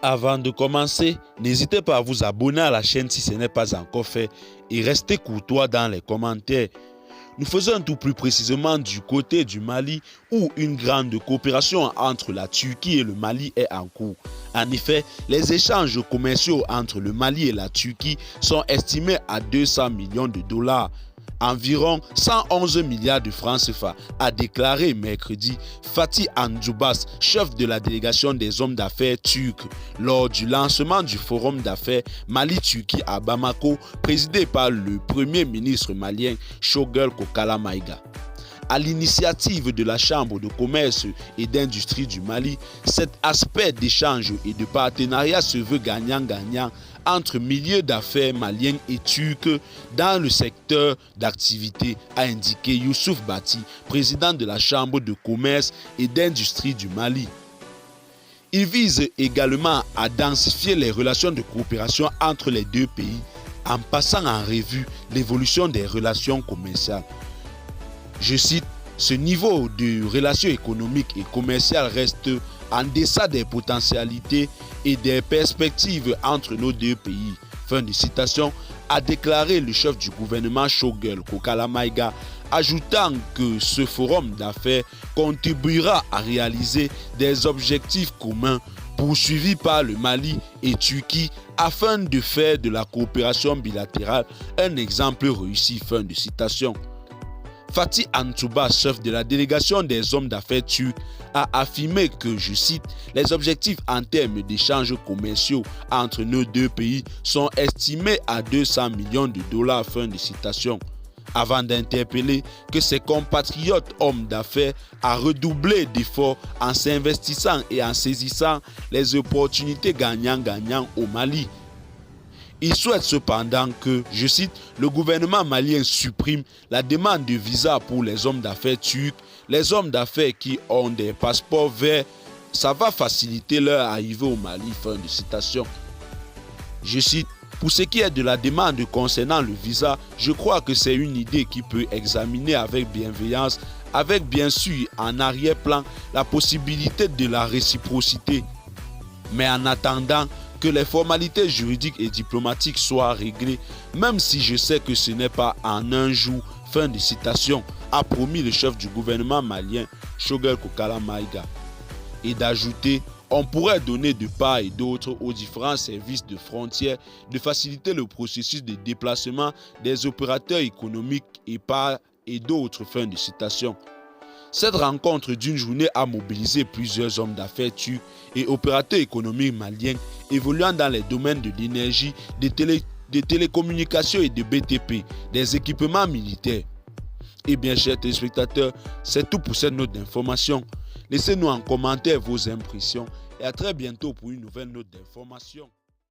Avant de commencer, n'hésitez pas à vous abonner à la chaîne si ce n'est pas encore fait et restez courtois dans les commentaires. Nous faisons tout plus précisément du côté du Mali où une grande coopération entre la Turquie et le Mali est en cours. En effet, les échanges commerciaux entre le Mali et la Turquie sont estimés à 200 millions de dollars. Environ 111 milliards de francs CFA, a déclaré mercredi Fatih Anjoubas, chef de la délégation des hommes d'affaires turcs, lors du lancement du forum d'affaires Mali-Turquie à Bamako, présidé par le premier ministre malien Choguel Kokala Maïga. À l'initiative de la Chambre de commerce et d'industrie du Mali, cet aspect d'échange et de partenariat se veut gagnant-gagnant entre milieux d'affaires maliens et turcs dans le secteur d'activité, a indiqué Youssouf Bati, président de la Chambre de commerce et d'industrie du Mali. Il vise également à densifier les relations de coopération entre les deux pays en passant en revue l'évolution des relations commerciales. Je cite, « Ce niveau de relations économiques et commerciales reste en deçà des potentialités et des perspectives entre nos deux pays. » Fin de citation, a déclaré le chef du gouvernement Choguel Kokala Maïga, ajoutant que ce forum d'affaires contribuera à réaliser des objectifs communs poursuivis par le Mali et Turquie afin de faire de la coopération bilatérale un exemple réussi. Fin de citation. Fatih Anjoubas, chef de la délégation des hommes d'affaires turcs, a affirmé que, je cite, « les objectifs en termes d'échanges commerciaux entre nos deux pays sont estimés à 200 millions de dollars. » Fin de citation. Avant d'interpeller que ses compatriotes hommes d'affaires à redoubler d'efforts en s'investissant et en saisissant les opportunités gagnant-gagnant au Mali. Il souhaite cependant que, je cite, « le gouvernement malien supprime la demande de visa pour les hommes d'affaires turcs, les hommes d'affaires qui ont des passeports verts, ça va faciliter leur arrivée au Mali. » Fin de citation. Je cite, « Pour ce qui est de la demande concernant le visa, je crois que c'est une idée qui peut examiner avec bienveillance, avec bien sûr en arrière-plan la possibilité de la réciprocité. Mais en attendant que les formalités juridiques et diplomatiques soient réglées, même si je sais que ce n'est pas en un jour. » Fin de citation, a promis le chef du gouvernement malien Choguel Kokala Maïga. Et d'ajouter, on pourrait donner de part et d'autre aux différents services de frontières de faciliter le processus de déplacement des opérateurs économiques et d'autres. Fin de citation. Cette rencontre d'une journée a mobilisé plusieurs hommes d'affaires turcs et opérateurs économiques maliens évoluant dans les domaines de l'énergie, des télécommunications et de BTP, des équipements militaires. Et bien, chers téléspectateurs, c'est tout pour cette note d'information. Laissez-nous en commentaire vos impressions et à très bientôt pour une nouvelle note d'information.